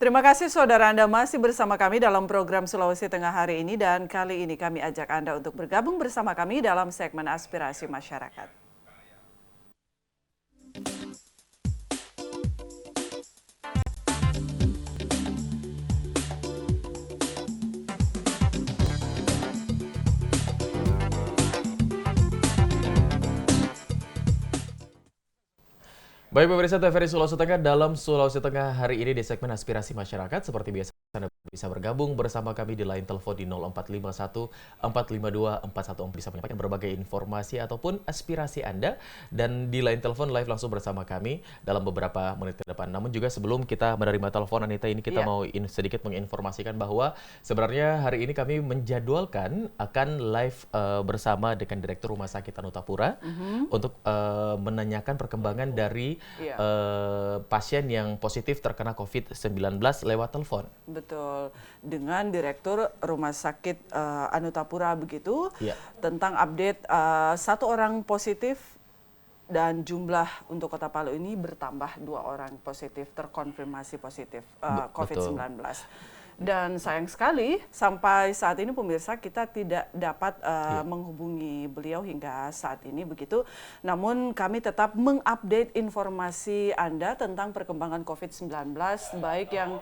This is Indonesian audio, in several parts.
Terima kasih saudara Anda masih bersama kami dalam program Sulawesi Tengah hari ini dan kali ini kami ajak Anda untuk bergabung bersama kami dalam segmen Aspirasi Masyarakat. Baik pemirsa TVRI Sulawesi Tengah, dalam Sulawesi Tengah hari ini di segmen Aspirasi Masyarakat, seperti biasa Anda bisa bergabung bersama kami di line telepon di 0451 452 414, bisa menyampaikan berbagai informasi ataupun aspirasi Anda, dan di line telepon live langsung bersama kami dalam beberapa menit ke depan. Namun juga sebelum kita menerima telepon, Anita, ini kita mau sedikit menginformasikan bahwa sebenarnya hari ini kami menjadwalkan akan live bersama dengan Direktur Rumah Sakit Anutapura untuk menanyakan perkembangan dari pasien yang positif terkena COVID-19 lewat telepon. Betul, dengan Direktur Rumah Sakit Anutapura begitu, tentang update satu orang positif dan jumlah untuk Kota Palu ini bertambah 2 orang positif, terkonfirmasi positif COVID-19. Dan sayang sekali sampai saat ini pemirsa kita tidak dapat menghubungi beliau hingga saat ini begitu. Namun kami tetap mengupdate informasi Anda tentang perkembangan COVID-19 baik yang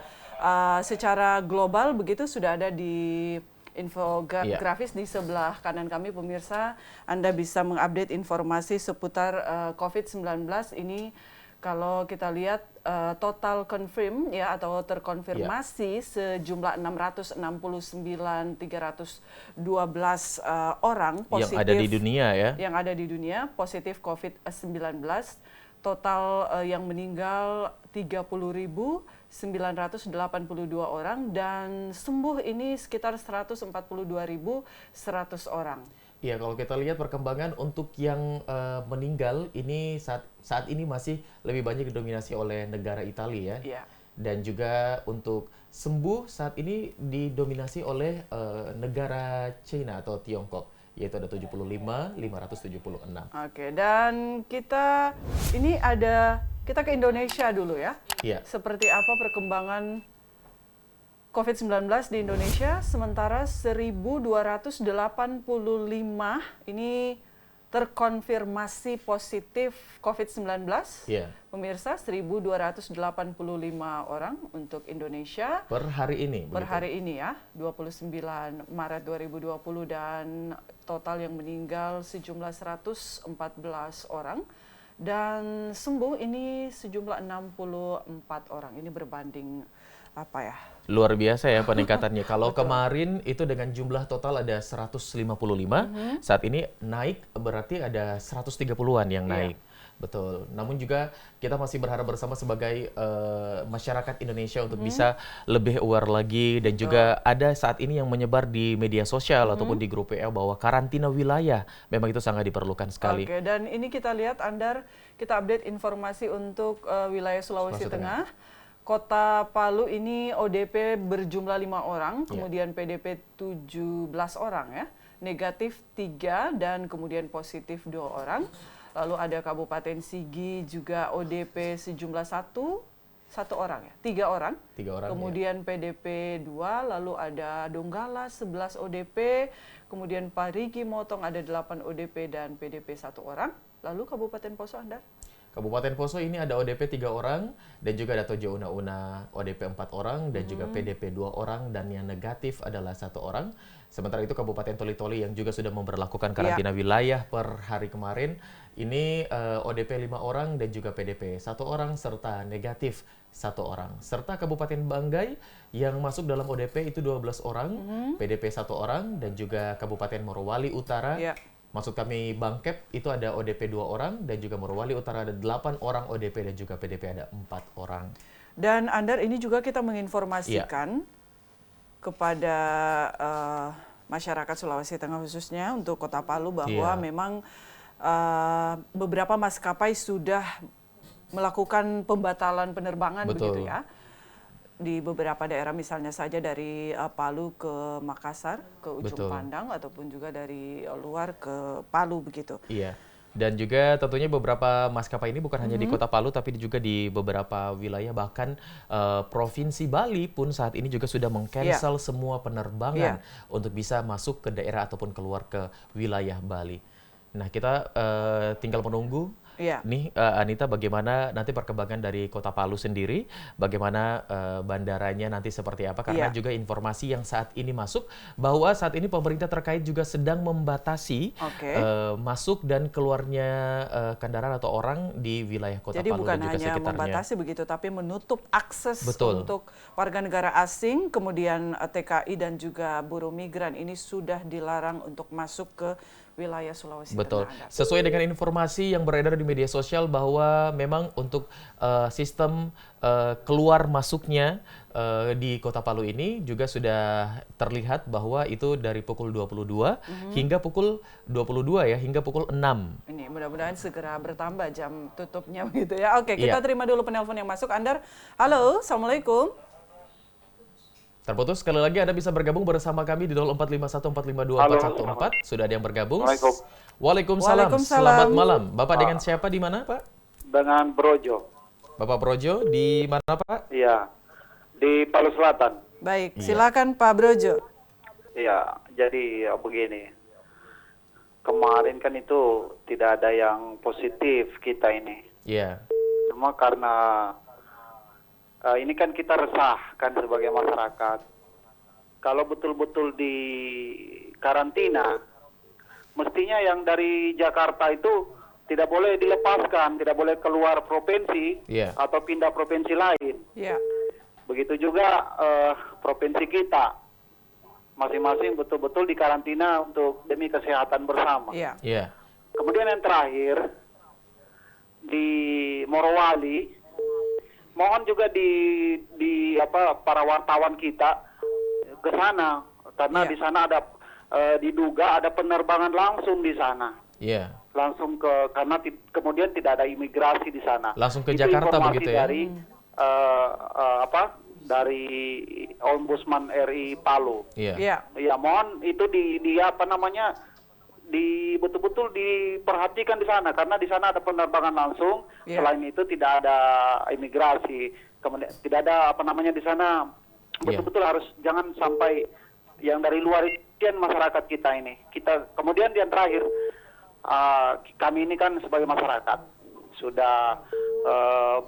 secara global begitu sudah ada di infografis di sebelah kanan kami pemirsa. Anda bisa mengupdate informasi seputar COVID-19 ini. Kalau kita lihat total confirm ya atau terkonfirmasi sejumlah 669.312 orang positif yang ada di dunia ya. Yang ada di dunia positif COVID-19. Total yang meninggal 30.982 orang dan sembuh ini sekitar 142.100 orang. Iya, kalau kita lihat perkembangan untuk yang meninggal ini saat ini masih lebih banyak didominasi oleh negara Italia ya. Dan juga untuk sembuh saat ini didominasi oleh negara China atau Tiongkok, yaitu ada 75.576. Oke, dan kita ke Indonesia dulu ya. Seperti apa perkembangan COVID-19 di Indonesia, sementara 1.285 ini terkonfirmasi positif COVID-19. Pemirsa, 1.285 orang untuk Indonesia. Per hari ini? Per hari ini ya, 29 Maret 2020 dan total yang meninggal sejumlah 114 orang. Dan sembuh ini sejumlah 64 orang. Ini berbanding apa ya? Luar biasa ya peningkatannya. Kalau kemarin itu dengan jumlah total ada 155, saat ini naik berarti ada 130-an yang naik. Betul. Namun juga kita masih berharap bersama sebagai masyarakat Indonesia untuk bisa lebih aware lagi, dan juga ada saat ini yang menyebar di media sosial ataupun di grup WA bahwa karantina wilayah memang itu sangat diperlukan sekali. Oke, dan ini kita lihat kita update informasi untuk wilayah Sulawesi Tengah. Kota Palu ini ODP berjumlah 5 orang, kemudian PDP 17 orang ya, negatif 3 dan kemudian positif 2 orang. Lalu ada Kabupaten Sigi juga ODP sejumlah 1 orang ya, 3 orang. Kemudian PDP 2, lalu ada Donggala 11 ODP, kemudian Parigi Motong ada 8 ODP dan PDP 1 orang. Lalu Kabupaten Poso Anda? Kabupaten Poso ini ada ODP 3 orang dan juga ada Tojo Una-Una ODP 4 orang dan juga PDP 2 orang dan yang negatif adalah 1 orang. Sementara itu Kabupaten Toli-Toli yang juga sudah memberlakukan karantina wilayah per hari kemarin ini ODP 5 orang dan juga PDP 1 orang serta negatif 1 orang. Serta Kabupaten Banggai yang masuk dalam ODP itu 12 orang, PDP 1 orang, dan juga Kabupaten Morowali Utara. Maksud kami Bangkep itu ada ODP 2 orang dan juga Morowali Utara ada 8 orang ODP dan juga PDP ada 4 orang. Dan Andar, ini juga kita menginformasikan kepada masyarakat Sulawesi Tengah khususnya untuk Kota Palu bahwa memang beberapa maskapai sudah melakukan pembatalan penerbangan begitu ya. Di beberapa daerah misalnya saja dari Palu ke Makassar, ke Ujung Pandang, ataupun juga dari luar ke Palu begitu. Dan juga tentunya beberapa maskapai ini bukan hanya di Kota Palu, tapi juga di beberapa wilayah, bahkan Provinsi Bali pun saat ini juga sudah meng-cancel semua penerbangan untuk bisa masuk ke daerah ataupun keluar ke wilayah Bali. Nah, kita tinggal menunggu nih Anita, bagaimana nanti perkembangan dari Kota Palu sendiri, bagaimana bandaranya nanti seperti apa, karena juga informasi yang saat ini masuk bahwa saat ini pemerintah terkait juga sedang membatasi masuk dan keluarnya kendaraan atau orang di wilayah Kota Palu dan juga sekitarnya. Jadi bukan hanya membatasi begitu, tapi menutup akses untuk warga negara asing, kemudian TKI dan juga buruh migran ini sudah dilarang untuk masuk ke wilayah Sulawesi Betul. Tengah. Sesuai dengan informasi yang beredar di media sosial bahwa memang untuk sistem keluar masuknya di Kota Palu ini juga sudah terlihat bahwa itu dari pukul 22 hingga pukul 22 ya, hingga pukul 6. Ini mudah-mudahan segera bertambah jam tutupnya begitu ya. Oke, kita terima dulu penelpon yang masuk. Andar, halo, Assalamualaikum. Terputus, sekali lagi Anda bisa bergabung bersama kami di 0451452414. Sudah ada yang bergabung. Waalaikumsalam. Selamat malam. Bapak dengan siapa di mana, Pak? Dengan Brojo. Bapak Brojo di mana, Pak? Iya, di Palu Selatan. Baik, silakan Pak Brojo. Iya, jadi begini. Kemarin kan itu tidak ada yang positif kita ini. Iya. Cuma karena ini kan kita resah kan sebagai masyarakat. Kalau betul-betul di karantina, mestinya yang dari Jakarta itu tidak boleh dilepaskan, tidak boleh keluar provinsi atau pindah provinsi lain. Begitu juga provinsi kita, masing-masing betul-betul di karantina untuk demi kesehatan bersama. Kemudian yang terakhir di Morowali, mohon juga di para wartawan kita ke sana, karena di sana ada diduga ada penerbangan langsung di sana. Langsung karena kemudian tidak ada imigrasi di sana. Langsung ke Jakarta begitu ya? Dari dari Ombudsman RI Palu. Ya, mohon itu betul-betul diperhatikan di sana, karena di sana ada penerbangan langsung. Selain itu tidak ada imigrasi, kemudian tidak ada di sana. Betul-betul harus jangan sampai yang dari luar itu masyarakat kita ini. Kemudian yang terakhir, kami ini kan sebagai masyarakat sudah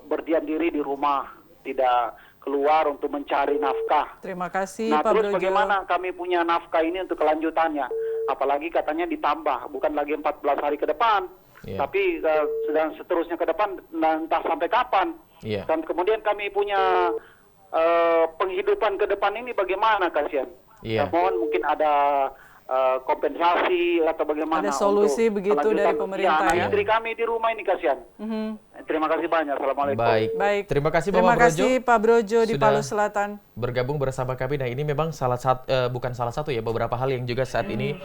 berdiam diri di rumah, tidak keluar untuk mencari nafkah. Terima kasih, Pak Brojo. Terus bagaimana kami punya nafkah ini untuk kelanjutannya? Apalagi katanya ditambah, bukan lagi 14 hari ke depan, tapi sedang seterusnya ke depan, entah sampai kapan. Dan kemudian kami punya penghidupan ke depan ini bagaimana, kasihan. Mohon mungkin ada kompensasi atau bagaimana. Ada solusi begitu dari pemerintah ya. Istri kami di rumah ini, kasihan. Terima kasih banyak. Assalamualaikum. Baik. Terima kasih Bapak Terima Brojo. kasih Pak Brojo di Palu Selatan. Bergabung bersama kami. Nah, ini memang bukan salah satu ya, beberapa hal yang juga saat ini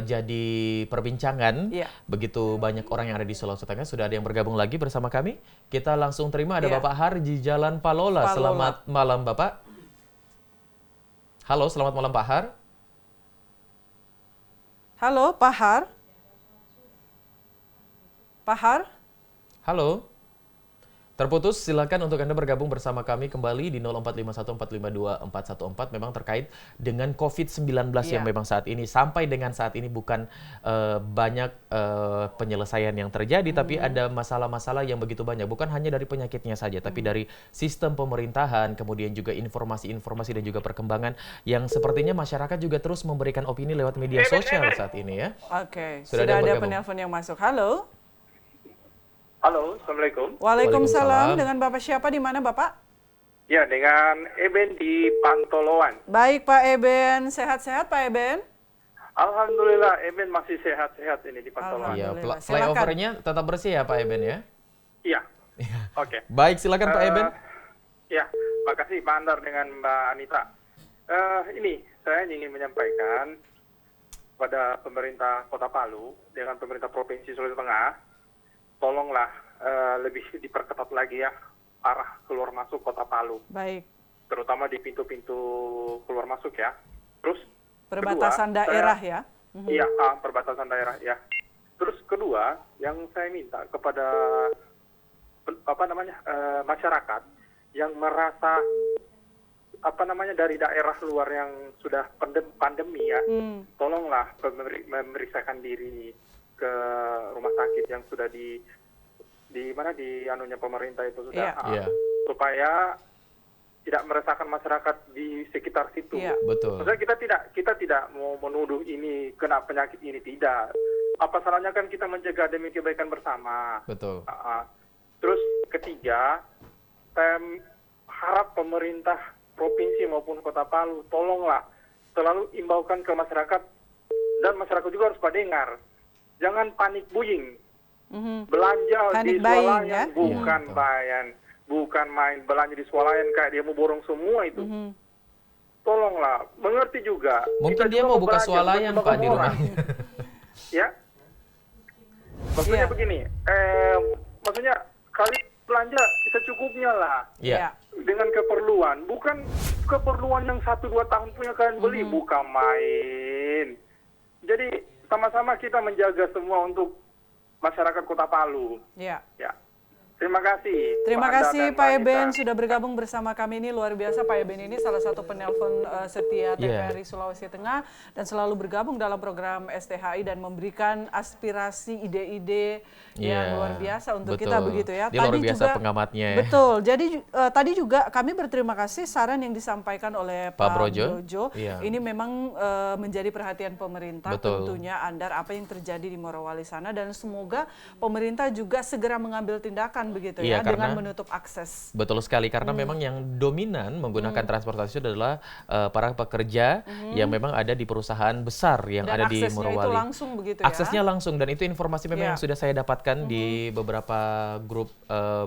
jadi perbincangan. Begitu banyak orang yang ada di Sulawesi Tengah. Sudah ada yang bergabung lagi bersama kami. Kita langsung terima, ada Bapak Har di Jalan Palola. Selamat malam Bapak. Halo, selamat malam Pak Har. Halo, Pak Har. Pak Har? Halo. Terputus, silakan untuk Anda bergabung bersama kami kembali di 0451452414. Memang terkait dengan COVID-19 yang memang saat ini, sampai dengan saat ini bukan banyak penyelesaian yang terjadi, tapi ada masalah-masalah yang begitu banyak. Bukan hanya dari penyakitnya saja, tapi dari sistem pemerintahan, kemudian juga informasi-informasi dan juga perkembangan yang sepertinya masyarakat juga terus memberikan opini lewat media sosial saat ini ya. Oke, sudah ada penelpon yang masuk. Halo. Halo, Assalamualaikum. Waalaikumsalam. Dengan Bapak siapa, di mana Bapak? Ya, dengan Eben di Pantoloan. Baik Pak Eben, sehat-sehat Pak Eben? Alhamdulillah, Eben masih sehat-sehat ini di Pantoloan. Iya, flyovernya tetap bersih ya Pak Eben ya? Iya, oke. Baik, silakan Pak Eben. Ya, makasih Pak Andar dengan Mbak Anita. Ini, saya ingin menyampaikan pada pemerintah Kota Palu dengan pemerintah Provinsi Sulawesi Tengah, tolonglah lebih diperketat lagi ya arah keluar masuk Kota Palu. Baik. Terutama di pintu-pintu keluar masuk ya. Terus perbatasan kedua, daerah ya. Iya, perbatasan daerah ya. Terus kedua, yang saya minta kepada masyarakat yang merasa dari daerah luar yang sudah pandemi ya, tolonglah memeriksakan diri ke rumah sakit yang sudah di anunya pemerintah itu sudah, supaya tidak meresahkan masyarakat di sekitar situ. Betul. Maksudnya kita tidak mau menuduh ini kena penyakit ini, tidak. Apa salahnya kan kita mencegah demi kebaikan bersama. Betul. Terus ketiga, saya harap pemerintah provinsi maupun Kota Palu tolonglah selalu imbaukan ke masyarakat, dan masyarakat juga harus pada dengar. Jangan panik buying. Belanja Panik di buying, swalayan bukan main belanja di swalayan kayak dia mau borong semua itu. Tolonglah mengerti juga. Mungkin dia mau buka swalayan Pak di rumahnya. Ya. Maksudnya begini, maksudnya kali belanja secukupnya lah. Iya. Dengan keperluan, bukan keperluan yang 1-2 tahun punya kalian beli, bukan main. Jadi sama-sama kita menjaga semua untuk masyarakat Kota Palu. Ya. Ya. Terima kasih. Terima Pak Anda kasih dan Pak Mbak Eben Anita. sudah bergabung bersama kami, ini luar biasa. Pak Eben ini salah satu penelpon setia TVRI Sulawesi Tengah dan selalu bergabung dalam program STHI dan memberikan aspirasi, ide-ide yang luar biasa untuk kita begitu ya. Dia luar biasa pengamatnya ya. Betul. Jadi tadi juga kami berterima kasih saran yang disampaikan oleh Pak Brojo. Ini memang menjadi perhatian pemerintah tentunya, Andar, apa yang terjadi di Morowali sana, dan semoga pemerintah juga segera mengambil tindakan begitu ya, dengan menutup akses. Betul sekali, karena memang yang dominan menggunakan transportasi itu adalah para pekerja yang memang ada di perusahaan besar yang dan ada di Morowali. Itu langsung begitu ya. Aksesnya langsung, dan itu informasi memang yang sudah saya dapatkan di beberapa grup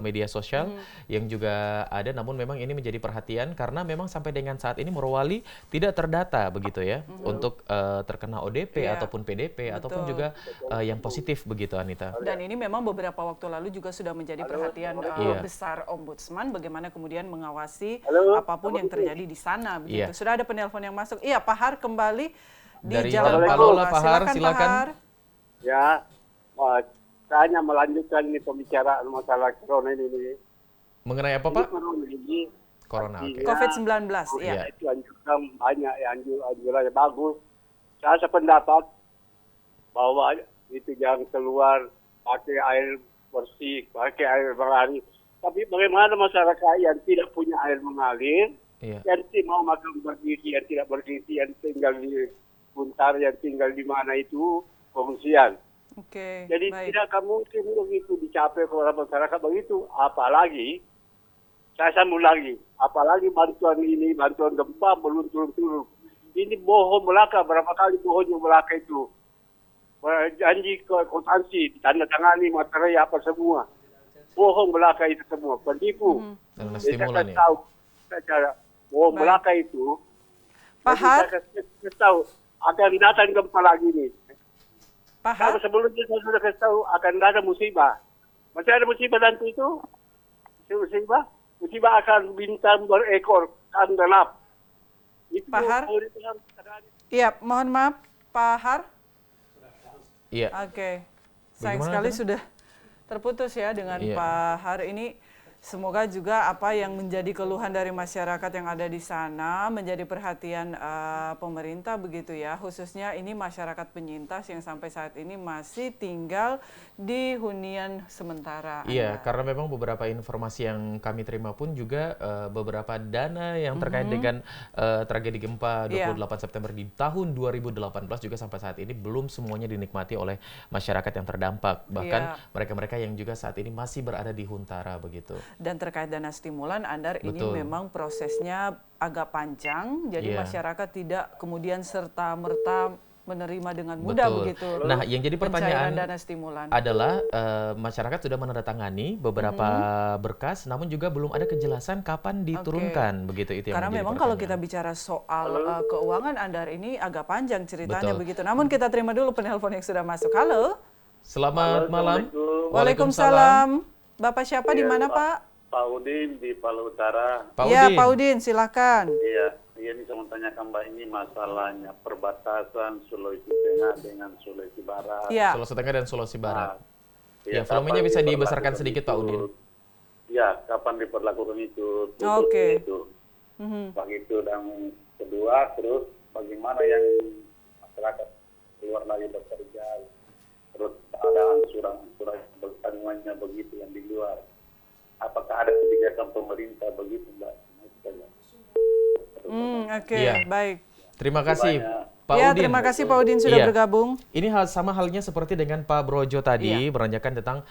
media sosial yang juga ada, namun memang ini menjadi perhatian karena memang sampai dengan saat ini Morowali tidak terdata begitu ya untuk terkena ODP ataupun PDP ataupun juga yang positif begitu, Anita. Dan ini memang beberapa waktu lalu juga sudah menjadi perhatian besar Ombudsman, bagaimana kemudian mengawasi apapun yang terjadi di sana begitu. Sudah ada penelpon yang masuk. Iya, Pak Har kembali di dari Jalan Palola. Pak Har, silakan. Pak Har. Ya, saya hanya melanjutkan ini pembicaraan masalah corona ini. Mengenai apa, Pak? Corona, oke. COVID-19, ya. Itu anjuran banyak, anjurannya bagus. Saya sependapat bahwa itu jangan keluar pakai air bersih, pakai air mengalir. Tapi bagaimana masyarakat yang tidak punya air mengalir, yang mau makan bergizi, yang tidak bergizi, yang tinggal di Buntar, yang tinggal di mana itu pengungsian. Jadi tidak mungkin begitu dicapai kepada masyarakat begitu. Apalagi, saya sambung lagi, apalagi bantuan ini, bantuan gempa belum turun-turun. Ini bohong belaka, berapa kali bohongnya belaka itu. Janji ke akuntansi, ditandatangani materai apa semua. Bohong belaka itu semua, penipu. Saya tahu secara bohong belaka itu. Pak Har, saya tahu akan datang gempa lagi nih. Pak Har, sebelumnya saya sudah kasih tahu akan ada musibah. Masih ada musibah nanti itu? Musibah akan bintang berekor tenggelam. Pak Har, iya, mohon maaf, Pak Har. Iya. Oke, sayang sekali sudah terputus ya dengan Pak Har ini. Semoga juga apa yang menjadi keluhan dari masyarakat yang ada di sana menjadi perhatian pemerintah begitu ya, khususnya ini masyarakat penyintas yang sampai saat ini masih tinggal di hunian sementara. Iya, karena memang beberapa informasi yang kami terima pun juga beberapa dana yang terkait dengan tragedi gempa 28 September di tahun 2018 juga sampai saat ini belum semuanya dinikmati oleh masyarakat yang terdampak. Bahkan mereka-mereka yang juga saat ini masih berada di Huntara begitu. Dan terkait dana stimulan, Andar, ini memang prosesnya agak panjang, jadi masyarakat tidak kemudian serta-merta menerima dengan mudah begitu. Nah, yang jadi pertanyaan dana stimulan adalah masyarakat sudah menandatangani beberapa berkas, namun juga belum ada kejelasan kapan diturunkan begitu itu yang karena memang kalau kita bicara soal keuangan, Andar, ini agak panjang ceritanya begitu. Namun kita terima dulu penelpon yang sudah masuk. Halo. Selamat malam. Waalaikumsalam. Bapak siapa di mana, Pak? Pak Udin di Palu Utara. Iya, Pak Udin, silakan. Iya, ini saya mau tanyakan Mbak, ini masalahnya perbatasan Sulawesi Tengah dengan Sulawesi Barat. Ya. Sulawesi Tengah dan Sulawesi Barat. Ya, volumenya kapan bisa diperlakukan dibesarkan sedikit Pak Udin. Ya, kapan diperlakukan itu? Oke. Itu. Begitu. Dan kedua, terus bagaimana yang masyarakat keluar lagi bekerja, terus ada angsuran tanggungannya begitu yang di luar. Apakah ada kebijakan pemerintah begitu, Mbak? Oke, Iya. baik. Terima kasih Pak Ya, Udin. terima kasih Pak Udin sudah Iya. bergabung. Ini sama halnya seperti dengan Pak Brojo tadi, menanyakan tentang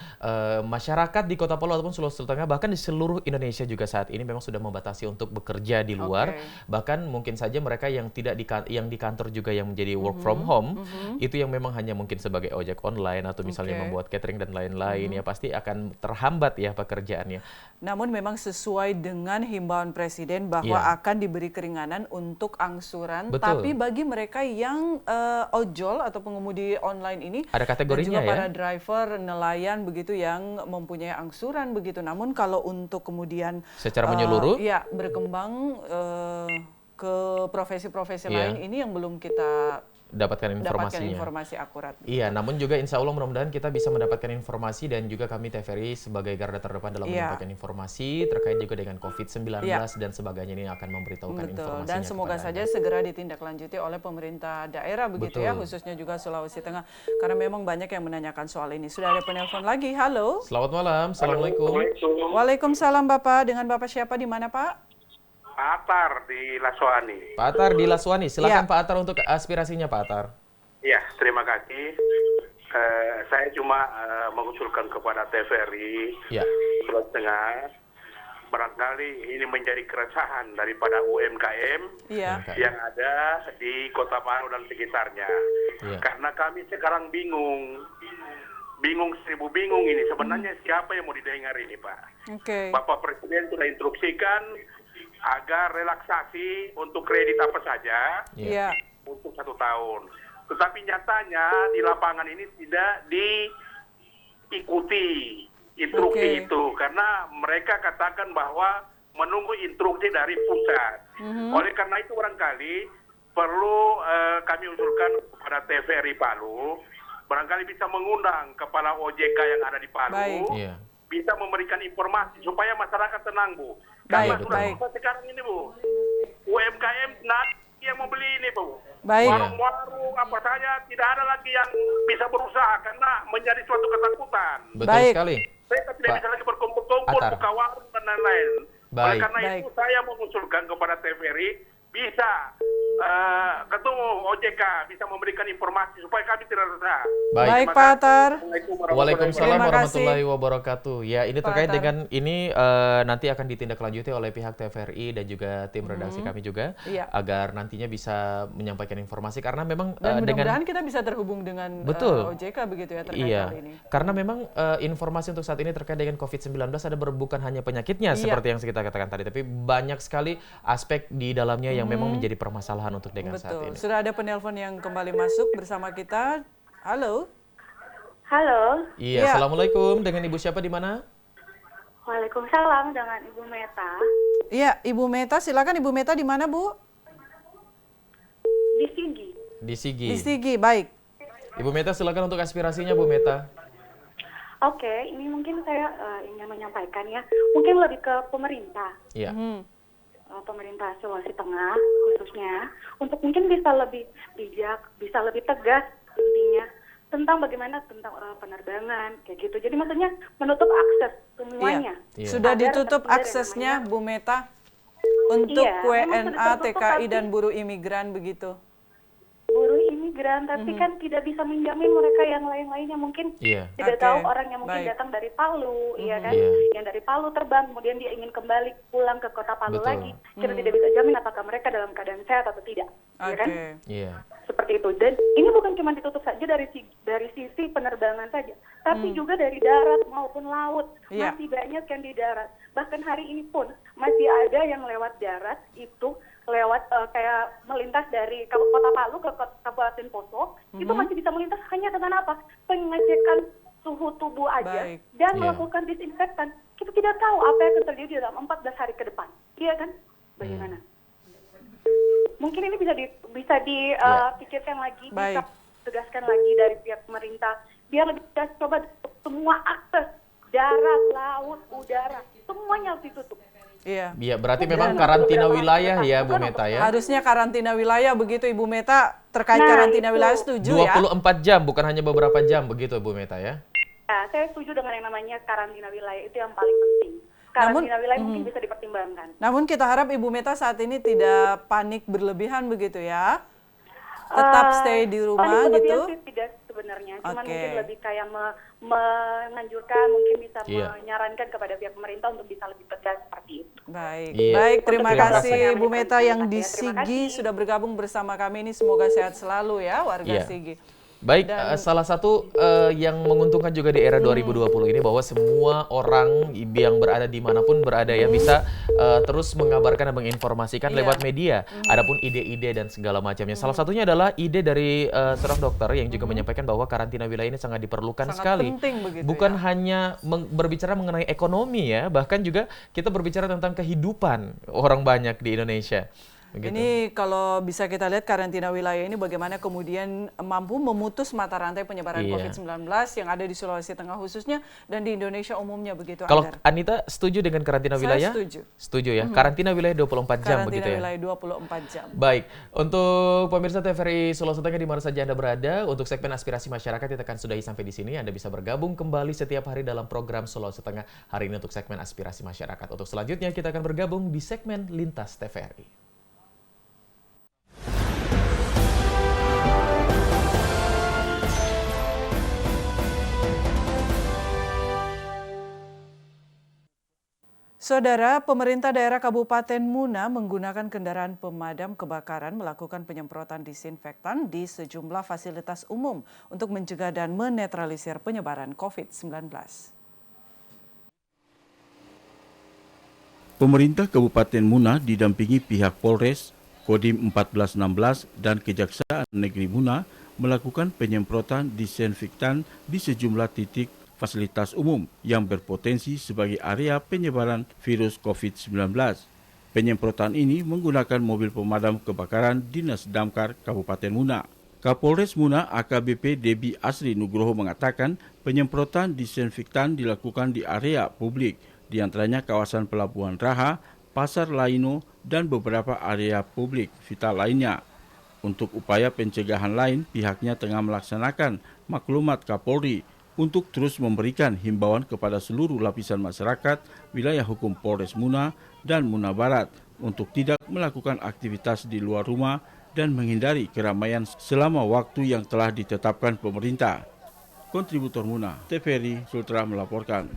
masyarakat di Kota Palu ataupun Sulawesi Tengah, bahkan di seluruh Indonesia juga saat ini memang sudah membatasi untuk bekerja di luar. Bahkan mungkin saja mereka yang tidak yang di kantor juga yang menjadi work from home, itu yang memang hanya mungkin sebagai ojek online atau misalnya membuat catering dan lain-lain, ya pasti akan terhambat ya pekerjaannya. Namun memang sesuai dengan himbauan Presiden bahwa akan diberi keringanan untuk angsuran. Betul. Tapi bagi mereka yang ojol atau pengemudi online ini, ada kategorinya dan juga para ya. driver, nelayan begitu yang mempunyai angsuran begitu. Namun kalau untuk kemudian Secara menyeluruh, ya berkembang ke profesi-profesi lain ini yang belum kita dapatkan informasinya. informasi akurat. Iya, namun juga insya Allah mudah-mudahan kita bisa mendapatkan informasi dan juga kami TVRI sebagai garda terdepan dalam menyampaikan informasi terkait juga dengan COVID-19 dan sebagainya ini akan memberitahukan informasinya. Dan semoga saja segera ditindaklanjuti oleh pemerintah daerah begitu ya, khususnya juga Sulawesi Tengah. Karena memang banyak yang menanyakan soal ini. Sudah ada penelpon lagi. Halo. Selamat malam. Assalamualaikum. Waalaikumsalam Bapak. Dengan Bapak siapa di mana Pak? Pak Atar di Laswani. Pak Atar di Laswani. Silakan Pak Atar untuk aspirasinya Pak Atar. Ya, terima kasih. Saya cuma mengusulkan kepada TVRI Sulawesi Tengah, barangkali ini menjadi keresahan daripada UMKM yang ada di Kota Palu dan sekitarnya. Karena kami sekarang bingung seribu bingung ini. Sebenarnya siapa yang mau didengar ini, Pak? Bapak Presiden sudah instruksikan agar relaksasi untuk kredit apa saja untuk 1 tahun. Tetapi nyatanya di lapangan ini tidak diikuti instruksi itu karena mereka katakan bahwa menunggu instruksi dari pusat. Oleh karena itu barangkali perlu kami usulkan kepada TVRI Palu, barangkali bisa mengundang kepala OJK yang ada di Palu, bisa memberikan informasi supaya masyarakat tenang, Bu. Karena sudah sekarang ini, Bu, UMKM yang mau beli ini, Bu. Warung-warung apa saja tidak ada lagi yang bisa berusaha karena menjadi suatu ketakutan. Betul sekali. Mereka tidak bisa lagi berkumpul-kumpul, buka warung dan lain-lain. Oleh karena itu saya mengusulkan kepada TVRI bisa ketemu OJK bisa memberikan informasi supaya kami tidak resah. Baik Pak Atar. Waalaikumsalam warahmatullahi wabarakatuh. Ya, ini terkait dengan ini nanti akan ditindaklanjuti oleh pihak TVRI dan juga tim redaksi kami juga agar nantinya bisa menyampaikan informasi karena memang dan mudah-mudahan kita bisa terhubung dengan OJK begitu ya terkait hal ini. Karena memang informasi untuk saat ini terkait dengan COVID-19 ada bukan hanya penyakitnya seperti yang kita katakan tadi, tapi banyak sekali aspek di dalamnya yang memang menjadi permasalahan untuk dengan saat ini. Sudah ada penelpon yang kembali masuk bersama kita. Halo. Halo. Iya, Assalamualaikum. Dengan Ibu siapa di mana? Waalaikumsalam, dengan Ibu Meta. Iya, Ibu Meta. Silakan Ibu Meta di mana, Bu? Di Sigi. Di Sigi. Di Sigi, baik. Ibu Meta silakan untuk aspirasinya, Bu Meta. Oke, ini mungkin saya ingin menyampaikan ya. Mungkin lebih ke pemerintah. Iya. Pemerintah Sulawesi Tengah khususnya untuk mungkin bisa lebih bijak, bisa lebih tegas intinya tentang bagaimana tentang penerbangan kayak gitu. Jadi maksudnya menutup akses semuanya. Sudah ditutup aksesnya Bu Meta untuk WNA, TKI dan buruh imigran begitu. Buruh imigran tapi kan tidak bisa menjamin mereka yang lain-lainnya mungkin tidak tahu orang yang mungkin datang dari Palu, iya kan? Yang dari Palu terbang kemudian dia ingin kembali pulang ke Kota Palu lagi, kita tidak bisa jamin apakah mereka dalam keadaan sehat atau tidak, iya kan? Seperti itu. Dan ini bukan cuma ditutup saja dari sisi penerbangan saja, tapi juga dari darat maupun laut masih banyak yang di darat. Bahkan hari ini pun masih ada yang lewat darat itu lewat kayak melintas dari Kota Palu ke Kabupaten Poso, itu masih bisa melintas hanya dengan apa? Pengecekan suhu tubuh aja dan melakukan disinfektan. Kita tidak tahu apa yang akan terjadi dalam 14 hari ke depan. Iya kan? Bagaimana? Mungkin ini bisa dipikirkan lagi, bisa tegaskan lagi dari pihak pemerintah biar lebih tegas, coba semua akses darat, laut, udara semuanya harus ditutup. Iya, berarti memang karantina wilayah ya Bu Meta ya. Harusnya karantina wilayah begitu Ibu Meta, terkait karantina wilayah setuju 24 jam bukan hanya beberapa jam begitu Bu Meta ya. Ya, saya setuju dengan yang namanya karantina wilayah, itu yang paling penting. Karantina wilayah mungkin bisa dipertimbangkan. Namun kita harap Ibu Meta saat ini tidak panik berlebihan begitu ya. Tetap stay di rumah gitu. Sih tidak sebenarnya, cuman mungkin lebih kayak menganjurkan, mungkin bisa menyarankan kepada pihak pemerintah untuk bisa lebih tegas seperti itu. Baik, terima kasih Bu Meta yang di Sigi sudah bergabung bersama kami ini, semoga sehat selalu ya warga Sigi. Baik, salah satu yang menguntungkan juga di era 2020 ini bahwa semua orang yang berada dimanapun berada ya bisa terus mengabarkan dan menginformasikan lewat media. Adapun ide-ide dan segala macamnya. Salah satunya adalah ide dari seorang dokter yang juga menyampaikan bahwa karantina wilayah ini sangat diperlukan sekali. Penting begitu, bukan hanya berbicara mengenai ekonomi ya, bahkan juga kita berbicara tentang kehidupan orang banyak di Indonesia. Begitu. Ini kalau bisa kita lihat karantina wilayah ini bagaimana kemudian mampu memutus mata rantai penyebaran COVID-19 yang ada di Sulawesi Tengah khususnya dan di Indonesia umumnya begitu. Kalau Anita setuju dengan karantina wilayah? Saya setuju. Setuju ya. Karantina wilayah 24 jam begitu ya. Karantina wilayah 24 jam. Baik, untuk pemirsa TVRI Sulawesi Tengah di mana saja Anda berada, untuk segmen aspirasi masyarakat kita akan sudahi sampai di sini. Anda bisa bergabung kembali setiap hari dalam program Sulawesi Tengah hari ini untuk segmen aspirasi masyarakat. Untuk selanjutnya kita akan bergabung di segmen Lintas TVRI. Saudara, pemerintah daerah Kabupaten Muna menggunakan kendaraan pemadam kebakaran melakukan penyemprotan disinfektan di sejumlah fasilitas umum untuk mencegah dan menetralisir penyebaran COVID-19. Pemerintah Kabupaten Muna didampingi pihak Polres, Kodim 1416 dan Kejaksaan Negeri Muna melakukan penyemprotan disinfektan di sejumlah titik fasilitas umum yang berpotensi sebagai area penyebaran virus COVID-19. Penyemprotan ini menggunakan mobil pemadam kebakaran Dinas Damkar Kabupaten Muna. Kapolres Muna AKBP Debi Asri Nugroho mengatakan penyemprotan disinfektan dilakukan di area publik, di antaranya kawasan Pelabuhan Raha, Pasar Laino, dan beberapa area publik vital lainnya. Untuk upaya pencegahan lain, pihaknya tengah melaksanakan maklumat Kapolri untuk terus memberikan himbauan kepada seluruh lapisan masyarakat wilayah hukum Polres Muna dan Muna Barat untuk tidak melakukan aktivitas di luar rumah dan menghindari keramaian selama waktu yang telah ditetapkan pemerintah. Kontributor Muna, TVRI Sultra melaporkan.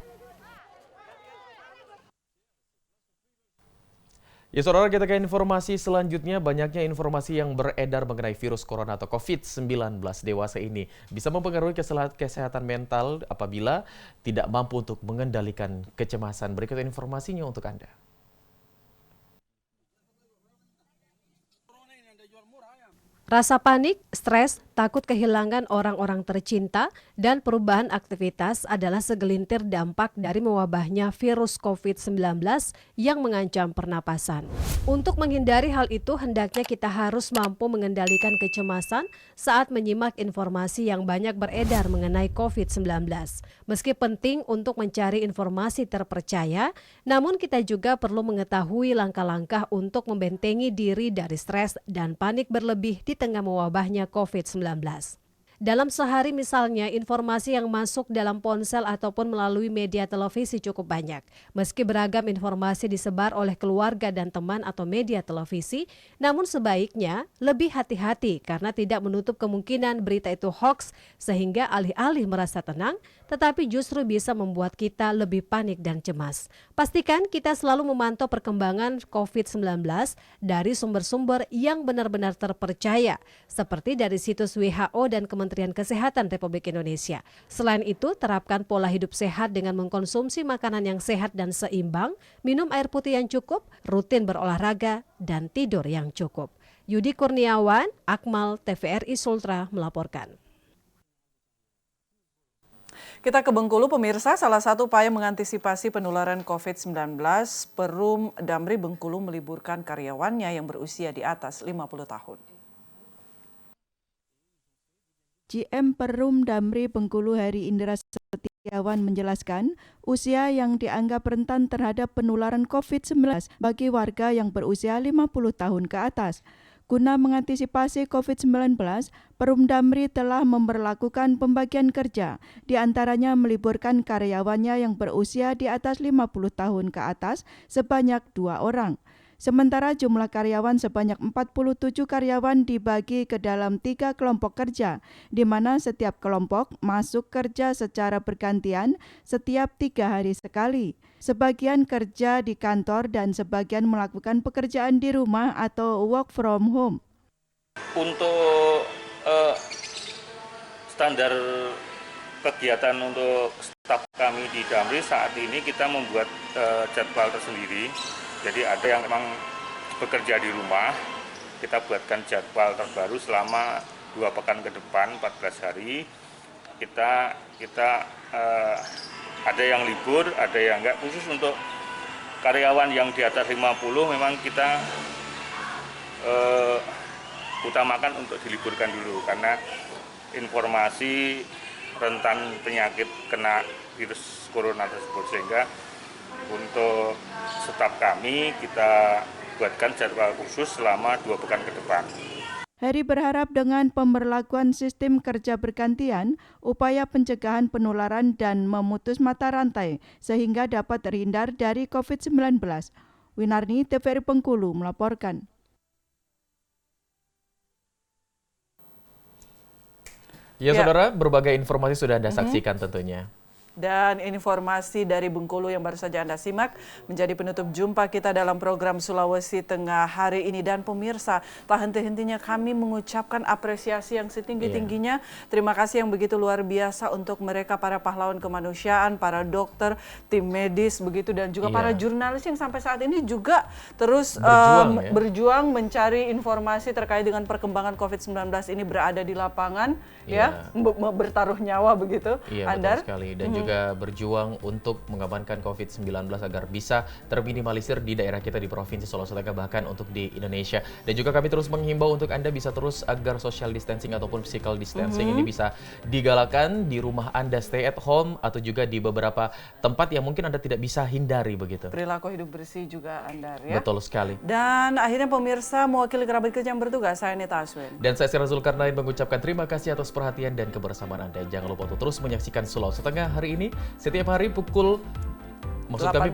Ya saudara, kita ke informasi selanjutnya. Banyaknya informasi yang beredar mengenai virus corona atau COVID-19 dewasa ini bisa mempengaruhi kesehatan mental apabila tidak mampu untuk mengendalikan kecemasan. Berikut informasinya untuk Anda. Rasa panik, stres, takut kehilangan orang-orang tercinta, dan perubahan aktivitas adalah segelintir dampak dari mewabahnya virus COVID-19 yang mengancam pernapasan. Untuk menghindari hal itu, hendaknya kita harus mampu mengendalikan kecemasan saat menyimak informasi yang banyak beredar mengenai COVID-19. Meski penting untuk mencari informasi terpercaya, namun kita juga perlu mengetahui langkah-langkah untuk membentengi diri dari stres dan panik berlebih di tengah mewabahnya COVID-19. Dalam sehari misalnya, informasi yang masuk dalam ponsel ataupun melalui media televisi cukup banyak. Meski beragam informasi disebar oleh keluarga dan teman atau media televisi, namun sebaiknya lebih hati-hati karena tidak menutup kemungkinan berita itu hoax sehingga alih-alih merasa tenang, tetapi justru bisa membuat kita lebih panik dan cemas. Pastikan kita selalu memantau perkembangan COVID-19 dari sumber-sumber yang benar-benar terpercaya, seperti dari situs WHO dan Kementerian Kesehatan Republik Indonesia. Selain itu, terapkan pola hidup sehat dengan mengkonsumsi makanan yang sehat dan seimbang, minum air putih yang cukup, rutin berolahraga, dan tidur yang cukup. Yudi Kurniawan, Akmal, TVRI Sultra melaporkan. Kita ke Bengkulu, pemirsa. Salah satu upaya mengantisipasi penularan COVID-19, Perum Damri Bengkulu meliburkan karyawannya yang berusia di atas 50 tahun. GM Perum Damri Bengkulu Heri Indra Setiawan menjelaskan, usia yang dianggap rentan terhadap penularan COVID-19 bagi warga yang berusia 50 tahun ke atas. Guna mengantisipasi COVID-19, Perum Damri telah memberlakukan pembagian kerja, di antaranya meliburkan karyawannya yang berusia di atas 50 tahun ke atas sebanyak 2 orang. Sementara jumlah karyawan sebanyak 47 karyawan dibagi ke dalam 3 kelompok kerja, di mana setiap kelompok masuk kerja secara bergantian setiap 3 hari sekali. Sebagian kerja di kantor dan sebagian melakukan pekerjaan di rumah atau work from home. Untuk standar kegiatan untuk staf kami di Damri saat ini kita membuat jadwal tersendiri. Jadi ada yang memang bekerja di rumah, kita buatkan jadwal terbaru selama 2 pekan ke depan, 14 hari. Kita ada yang libur, ada yang enggak. Khusus untuk karyawan yang di atas 50 memang kita utamakan untuk diliburkan dulu karena informasi rentan penyakit kena virus corona tersebut, sehingga untuk staf kami kita buatkan jadwal khusus selama 2 pekan ke depan. Heri berharap dengan pemberlakuan sistem kerja bergantian, upaya pencegahan penularan dan memutus mata rantai sehingga dapat terhindar dari COVID-19. Winarni, TVRI Bengkulu melaporkan. Ya, Saudara, berbagai informasi sudah Anda saksikan tentunya. Dan informasi dari Bengkulu yang baru saja Anda simak menjadi penutup jumpa kita dalam program Sulawesi Tengah hari ini. Dan pemirsa, tak henti-hentinya kami mengucapkan apresiasi yang setinggi-tingginya. Terima kasih yang begitu luar biasa untuk mereka, para pahlawan kemanusiaan, para dokter, tim medis, begitu, dan juga para jurnalis yang sampai saat ini juga terus berjuang mencari informasi terkait dengan perkembangan COVID-19 ini, berada di lapangan, bertaruh nyawa begitu. Betul sekali. Dan juga berjuang untuk mengamankan COVID-19 agar bisa terminimalisir di daerah kita di Provinsi Sulawesi Tengah, bahkan untuk di Indonesia. Dan juga kami terus menghimbau untuk Anda bisa terus agar social distancing ataupun physical distancing ini bisa digalakan di rumah Anda, stay at home, atau juga di beberapa tempat yang mungkin Anda tidak bisa hindari begitu. Perilaku hidup bersih juga Anda, ya. Betul sekali. Dan akhirnya pemirsa, mewakili kerabat kerja yang bertugas, saya Nita Aswin. Dan saya Sira Zulkarnain mengucapkan terima kasih atas perhatian dan kebersamaan Anda. Jangan lupa untuk terus menyaksikan Sulawesi Tengah hari ini setiap hari pukul 18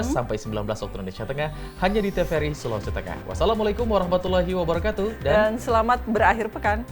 sampai 19 waktu Indonesia Tengah, hanya di TVRI Sulawesi Tengah. Wassalamualaikum warahmatullahi wabarakatuh dan selamat berakhir pekan.